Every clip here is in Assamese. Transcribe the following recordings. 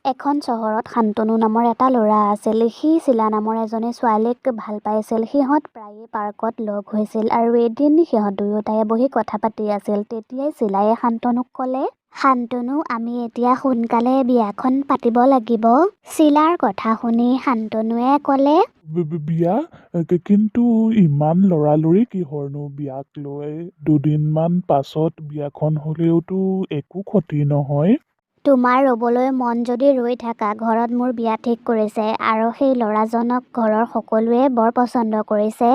এখন চহৰত শান্তনু নামৰ এটা ল'ৰা আছিল। সি চিলা নামৰ এজনী ছোৱালীক ভাল পাইছিল। সিহঁত প্ৰায়ে পাৰ্কত লগ হৈছিল আৰু এদিন সিহঁত দুয়োটাই বহি কথা পাতি আছিল। তেতিয়াই চিলায়ে শান্তনুক ক'লে, শান্তনু, আমি এতিয়া সোনকালে বিয়াখন পাতিব লাগিব। চিলাৰ কথা শুনি শান্তনুৱে ক'লে, বিয়া? কিন্তু ইমান লৰালৰি কিহৰনো বিয়াক লৈ? দুদিনমান পাছত বিয়াখন হ'লেওতো একো ক্ষতি নহয়। তোমাৰ ৰ'বলৈ মন যদি ৰৈ থাকা, ঘৰত মোৰ বিয়া ঠিক কৰিছে আৰু সেই ল'ৰাজনক ঘৰৰ সকলোৱে বৰ পচন্দ কৰিছে।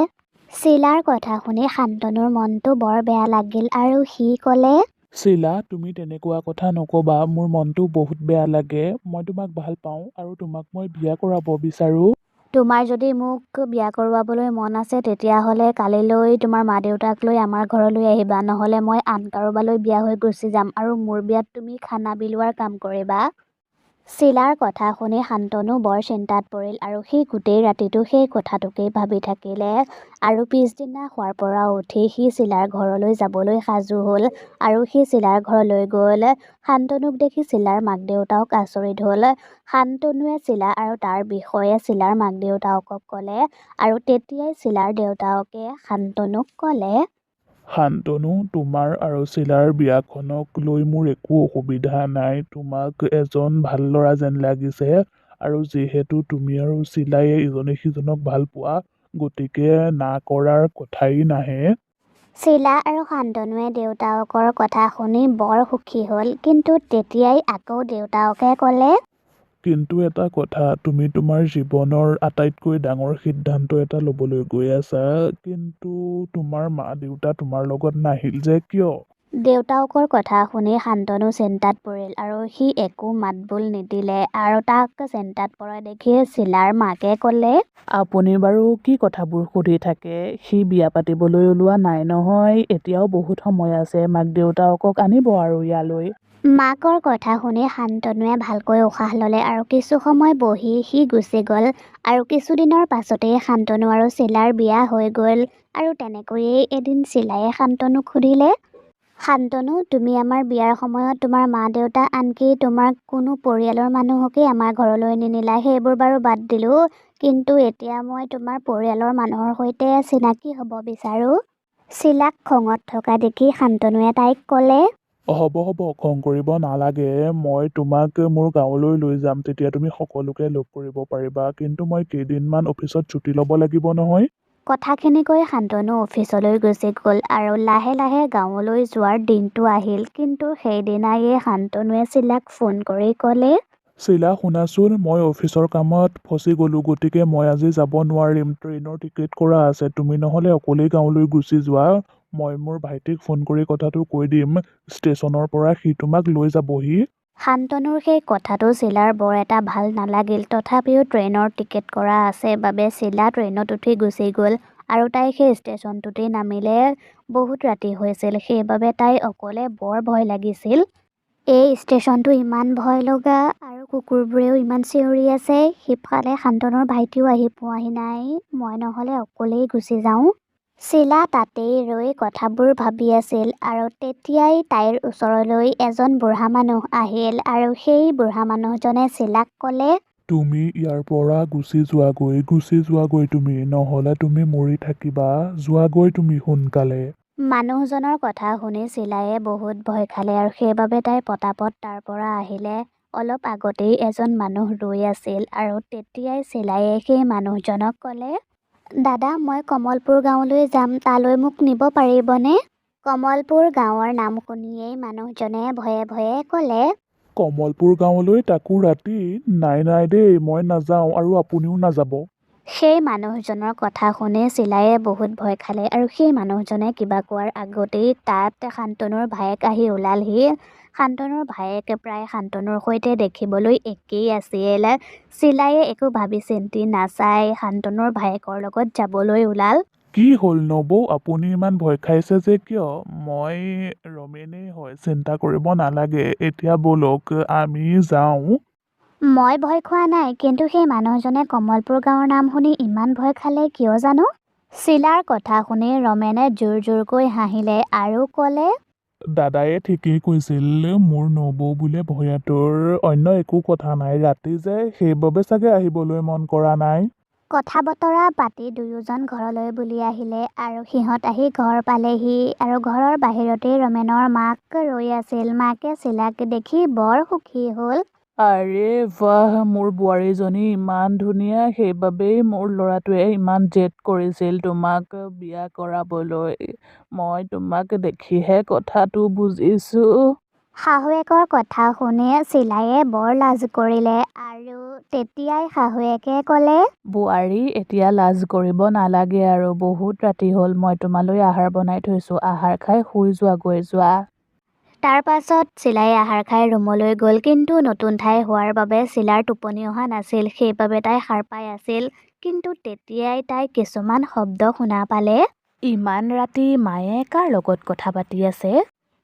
চিলাৰ কথা শুনি শান্তনুৰ মনটো বৰ বেয়া লাগিল আৰু সি ক'লে, চিলা, তুমি তেনেকুৱা কথা নক'বা। মোৰ মনটো বহুত বেয়া লাগে। মই তোমাক ভাল পাওঁ আৰু তোমাক মই বিয়া কৰাব বিচাৰোঁ। তোমাৰ যদি মোক বিয়া কৰোৱাবলৈ মন আছে তেতিয়াহ'লে কালিলৈ তোমাৰ মা দেউতাক লৈ আমাৰ ঘৰলৈ আহিবা, নহ'লে মই আন কাৰোবালৈ বিয়া হৈ গুচি যাম আৰু মোৰ বিয়াত তুমি খানা বিলোৱাৰ কাম কৰিবা। চিলাৰ কথা শুনি শান্তনু বৰ চিন্তাত পৰিল আৰু সি গোটেই ৰাতিটো সেই কথাটোকেই ভাবি থাকিলে আৰু পিছদিনা শোৱাৰ পৰা উঠি সি চিলাৰ ঘৰলৈ যাবলৈ সাজু হ'ল আৰু সি চিলাৰ ঘৰলৈ গ'ল। শান্তনুক দেখি চিলাৰ মাক দেউতাক আচৰিত হ'ল। শান্তনুৱে চিলা আৰু তাৰ বিষয়ে চিলাৰ মাক দেউতাকক ক'লে আৰু তেতিয়াই চিলাৰ দেউতাকে শান্তনুক ক'লে, শান্তনু, তোমাৰ আৰু চিলাৰ বিয়াখনক লৈ মোৰ একো অসুবিধা নাই। তোমাক এজন ভাল ল'ৰা যেন লাগিছে আৰু যিহেতু তুমি আৰু চিলায়ে ইজনে সিজনক ভাল পোৱা, গতিকে না কৰাৰ কথাই নাহে। চিলা আৰু শান্তনুৱে দেউতাকৰ কথা শুনি বৰ সুখী হ'ল, কিন্তু তেতিয়াই আকৌ দেউতাকে ক'লে, কিন্তু এটা কথা, তুমি তোমাৰ জীৱনৰ আটাইতকৈ ডাঙৰ সিদ্ধান্ত এটা ল'বলৈ গৈ আছা, কিন্তু তোমাৰ মা দেউতা তোমাৰ লগত নাহিল যে কিয়? দেউতাকৰ কথা শুনি শান্তনু চিন্তাত পৰিল আৰু সি একো মাতবোল নিদিলে আৰু তাক চিন্তাত পৰা দেখি চিলাৰ মাকে ক'লে, আপুনি বাৰু কি কথাবোৰ সুধি থাকে? সি বিয়া পাতিবলৈ ওলোৱা নাই নহয়, এতিয়াও বহুত সময় আছে। মাক দেউতাকক আনিব আৰু ইয়ালৈ। মাকৰ কথা শুনি শান্তনুৱে ভালকৈ উশাহ ল'লে আৰু কিছু সময় বহি সি গুচি গ'ল আৰু কিছুদিনৰ পাছতেই শান্তনু আৰু চিলাৰ বিয়া হৈ গ'ল আৰু তেনেকৈয়ে এদিন চিলায়ে শান্তনুক সুধিলে, শান্তনু, তুমি আমাৰ বিয়াৰ সময়ত তোমাৰ মা দেউতা আনকি তোমাৰ কোনো পৰিয়ালৰ মানুহকেই আমাৰ ঘৰলৈ নিনিলা। সেইবোৰ বাৰু বাদ দিলোঁ, কিন্তু এতিয়া মই তোমাৰ পৰিয়ালৰ মানুহৰ সৈতে চিনাকি হ'ব বিচাৰোঁ। চিলাক খঙত থকা দেখি শান্তনুৱে তাইক ক'লে, হ'ব হ'ব, খং কৰিব নালাগে। মই তোমাক মোৰ গাঁৱলৈ লৈ যাম, তেতিয়া তুমি সকলোকে লগ কৰিব পাৰিবা। কিন্তু মই কেইদিনমান অফিচত ছুটি ল'ব লাগিব নহয়। কথাখিনি কৈ শান্তনু অফিচলৈ গুচি গ'ল আৰু লাহে লাহে গাঁৱলৈ যোৱাৰ দিনটো আহিল। কিন্তু সেইদিনাই শান্তনুৱে চিলাক ফোন কৰি ক'লে, চিলা, শুনাচোন, মই অফিচৰ কামত ফচি গ'লোঁ, গতিকে মই আজি যাব নোৱাৰিম। ট্ৰেইনৰ টিকেট কৰা আছে। তুমি নহ'লে অকলেই গাঁৱলৈ গুচি যোৱা। মই মোৰ ভাইটিক ফোন কৰি কথাটো কৈ দিম। ষ্টেচনৰ পৰা সি তোমাক লৈ যাবহি। শান্তনুৰ সেই কথাটো চিলাৰ বৰ এটা ভাল নালাগিল। তথাপিও ট্ৰেইনৰ টিকেট কৰা আছে বাবে চিলা ট্ৰেইনত উঠি গুচি গ'ল আৰু তাই সেই ষ্টেচনটোতেই নামিলে। বহুত ৰাতি হৈছিল, সেইবাবে তাই অকলে বৰ ভয় লাগিছিল। এই ষ্টেচনটো ইমান ভয় লগা আৰু কুকুৰবোৰেও ইমান চিঞৰি আছে। সিফালে শান্তনুৰ ভাইটিও আহি পোৱাহি নাই। মই নহ'লে অকলেই গুচি যাওঁ। চিলা তাতেই ৰৈ কথাবোৰ ভাবি আছিল আৰু তেতিয়াই তাইৰ ওচৰলৈ এজন বুঢ়া মানুহ আহিল আৰু সেই বুঢ়া মানুহজনে চিলাক ক'লে, তুমি ইয়াৰ পৰা গুচি যোৱাগৈ তুমি, নহ'লে তুমি মৰি থাকিবা। যোৱাগৈ তুমি সোনকালে। মানুহজনৰ কথা শুনি চিলায়ে বহুত ভয় খালে আৰু সেইবাবে তাই পতাপত তাৰ পৰা আহিলে। অলপ আগতেই এজন মানুহ ৰৈ আছিল আৰু তেতিয়াই চিলায়ে সেই মানুহজনক ক'লে, দাদা, মই কমলপুৰ গাঁৱলৈ যাম, তালৈ মোক নিব পাৰিবনে? কমলপুৰ গাঁৱৰ নাম শুনিয়েই মানুহজনে ভয়ে ভয়ে ক'লে, কমলপুৰ গাঁৱলৈ, তাকো ৰাতি? নাই নাই দেই, মই নাযাওঁ আৰু আপুনিও নাযাব। সেই মানুহজনৰ কথা শুনি চিলায়ে বহুত ভয় খালে আৰু সেই মানুহজনে কিবা কোৱাৰ আগতেই তাত শান্তনুৰ ভায়েক আহি ওলালহি। শান্তনুৰ ভায়েক প্ৰায় শান্তনুৰ সৈতে দেখিবলৈ একেই আছিল। চিলায়ে একো ভাবি চিন্তি নাচাই শান্তনুৰ ভায়েকৰ লগত যাবলৈ ওলাল। কি হ'ল নবৌ, আপুনি ইমান ভয় খাইছে যে কিয়? মই ৰমেনেই হয়, চিন্তা কৰিব নালাগে। এতিয়া ব'লক আমি যাওঁ। মই ভয় খোৱা নাই, কিন্তু সেই মানুহজনে কমলপুৰ গাঁৱৰ নাম শুনি ইমান ভয় খালে কিয় জানো? চিলাৰ কথা শুনি ৰমেনে জোৰ জোৰকৈ হাঁহিলে আৰু ক'লে, দাদায়ে ঠিকেই কৈছিল, মোৰ নবৌ বোলে ভয়াতুৰ, অন্য একো কথা নাই, ৰাতি যে সেইবাবে চাগে আহিবলৈ মন কৰা নাই। কথা বতৰা পাতি দুয়োজন ঘৰলৈ বুলি আহিলে আৰু সিহঁত আহি ঘৰ পালেহি আৰু ঘৰৰ বাহিৰতেই ৰমেনৰ মাক ৰৈ আছিল। মাকে চিলাক দেখি বৰ সুখী হ'ল। আৰে বাহ, মোৰ বোৱাৰীজনী ইমান ধুনীয়া, সেইবাবেই মোৰ ল'ৰাটোৱে ইমান জেদ কৰিছিল তোমাক বিয়া কৰাবলৈ। মই তোমাক দেখিহে কথাটো বুজিছোঁ। শাহুৱেকৰ কথা শুনি চিলায়ে বৰ লাজ কৰিলে আৰু তেতিয়াই শাহুৱেকে ক'লে, বোৱাৰী, এতিয়া লাজ কৰিব নালাগে আৰু বহুত ৰাতি হ'ল। মই তোমালৈ আহাৰ বনাই থৈছোঁ, আহাৰ খাই শুই যোৱাগৈ, যোৱা। তাৰ পাছত চিলাই আহাৰ খাই ৰুমলৈ গ'ল। কিন্তু নতুন ঠাই হোৱাৰ বাবে চিলাৰ টোপনি অহা নাছিল, সেইবাবে তাই সাৰ পাই আছিল। কিন্তু তেতিয়াই তাই কিছুমান শব্দ শুনা পালে। ইমান ৰাতি মায়ে কাৰ লগত কথা পাতি আছে?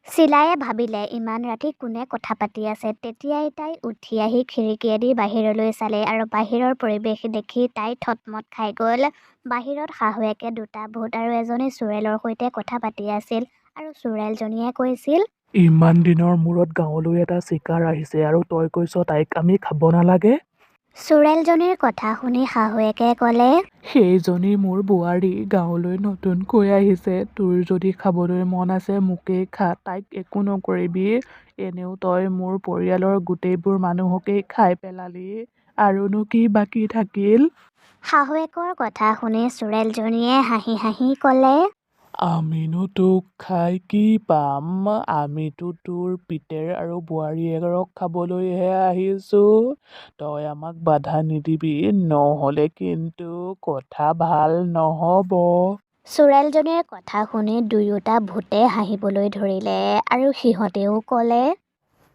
চিলায়ে ভাবিলে ইমান ৰাতি কোনে কথা পাতি আছে। তেতিয়াই তাই উঠি আহি খিৰিকীয়েদি বাহিৰলৈ চালে আৰু বাহিৰৰ পৰিৱেশ দেখি তাই থতমত খাই গ'ল। বাহিৰত শাহুৱেকে দুটা ভূত আৰু এজনী চোৰেলৰ সৈতে কথা পাতি আছিল আৰু চোৰেলজনীয়ে কৈছিল, ইমান দিনৰ মূৰত গাঁৱলৈ এটা চিকাৰ আহিছে আৰু তই কৈছ তাইক আমি খাব নালাগে? চোৰেলজনীৰ কথা শুনি শাহুৱেকে ক'লে, সেইজনী মোৰ বোৱাৰী, গাঁৱলৈ নতুনকৈ আহিছে। তোৰ যদি খাবলৈ মন আছে মোকেই খা, তাইক একো নকৰিবি। এনেও তই মোৰ পৰিয়ালৰ গোটেইবোৰ মানুহকেই খাই পেলালি, আৰুনো কি বাকী থাকিল? শাহুৱেকৰ কথা শুনি চোৰেলজনীয়ে হাঁহি হাঁহি ক'লে, আমিনো তোক খাই কি পাম? আমিতো তোৰ পিতেৰ আৰু বোৱাৰীয়েৰক খাবলৈহে আহিছোঁ। তই আমাক বাধা নিদিবি, নহ'লে কিন্তু কথা ভাল নহ'ব। চোৰেলজনীৰ কথা শুনি দুয়োটা ভূতে হাঁহিবলৈ ধৰিলে আৰু সিহঁতেও ক'লে,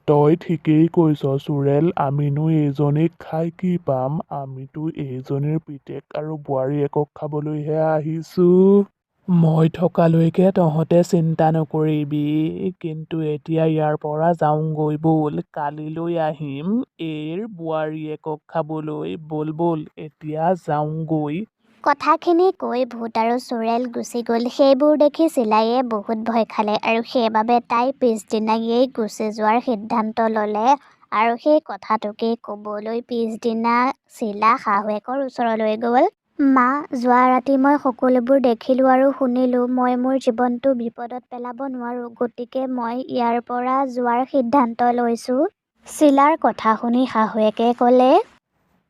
তই ঠিকেই কৈছ চোৰেল, আমিনো এইজনীক খাই কি পাম? আমিতো এইজনীৰ পিতেক আৰু বোৱাৰীয়েকক খাবলৈহে আহিছোঁ। মই থকালৈকে তহঁতে চিন্তা নকৰিবি, কিন্তু এতিয়া ইয়াৰ পৰা যাওঁগৈ ব'ল। কালিলৈ আহিম এইৰ বোৱাৰীয়েকক খাবলৈ। ব'ল ব'ল, এতিয়া যাওঁগৈ। কথাখিনি কৈ ভূত আৰু চোৰেল গুচি গ'ল। সেইবোৰ দেখি চিলায়ে বহুত ভয় খালে আৰু সেইবাবে তাই পিছদিনায়েই গুচি যোৱাৰ সিদ্ধান্ত ল'লে আৰু সেই কথাটোকে ক'বলৈ পিছদিনা চিলা শাহুৱেকৰ ওচৰলৈ গ'ল। মা, যোৱা ৰাতি মই সকলোবোৰ দেখিলোঁ আৰু শুনিলোঁ। মই মোৰ জীৱনটো বিপদত পেলাব নোৱাৰোঁ, গতিকে মই ইয়াৰ পৰা যোৱাৰ সিদ্ধান্ত লৈছোঁ। চিলাৰ কথা শুনি শাহুৱেকে ক'লে,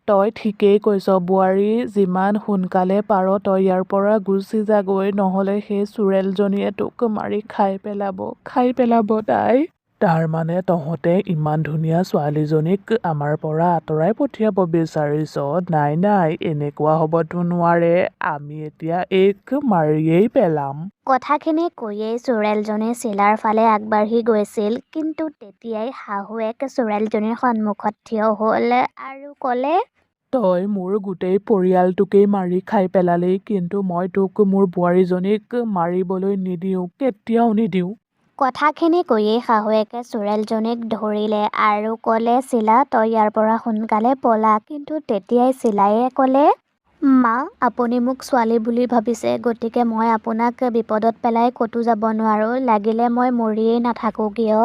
তই ঠিকেই কৈছ বোৱাৰী, যিমান সোনকালে পাৰ তই ইয়াৰ পৰা গুচি যাগৈ, নহ'লে সেই চোৰেলজনীয়ে তোক মাৰি খাই পেলাব তাই। তাৰ মানে তহঁতে ইমান ধুনীয়া ছোৱালীজনীক আমাৰ পৰা আঁতৰাই পঠিয়াব বিচাৰিছ? নাই নাই, এনেকুৱা হ'বতো নোৱাৰে। আমি এতিয়া এইক মাৰিয়েই পেলাম। কথাখিনি কৈয়েই চোৰেলজনী চিলাৰ ফালে আগবাঢ়ি গৈছিল। কিন্তু তেতিয়াই শাহুৱেক চোৰেলজনীৰ সন্মুখত থিয় হ'ল আৰু ক'লে, তই মোৰ গোটেই পৰিয়ালটোকেই মাৰি খাই পেলালি, কিন্তু মই তোক মোৰ বোৱাৰীজনীক মাৰিবলৈ নিদিওঁ, কেতিয়াও নিদিওঁ। কথাখিনি কৈয়েই শাহুৱেকে চোৰেলজনীক ধৰিলে আৰু ক'লে, চিলা, তই ইয়াৰ পৰা সোনকালে পলা। কিন্তু তেতিয়াই চিলায়ে ক'লে, মা, আপুনি মোক ছোৱালী বুলি ভাবিছে, গতিকে মই আপোনাক বিপদত পেলাই ক'তো যাব নোৱাৰোঁ, লাগিলে মই মৰিয়েই নাথাকোঁ কিয়।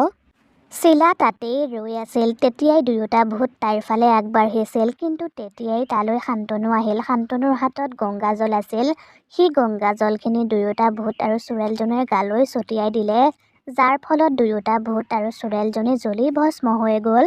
চিলা তাতেই ৰৈ আছিল। তেতিয়াই দুয়োটা ভূত তাইৰ ফালে আগবাঢ়িছিল। কিন্তু তেতিয়াই তালৈ শান্তনু আহিল। শান্তনুৰ হাতত গংগাজল আছিল। সি গংগাজলখিনি দুয়োটা ভূত আৰু চোৰেলজনীৰ গালৈ ছটিয়াই দিলে, যাৰ ফলত দুয়োটা ভূত আৰু চোৰেলজনী জ্বলি ভস্ম হৈ গ'ল।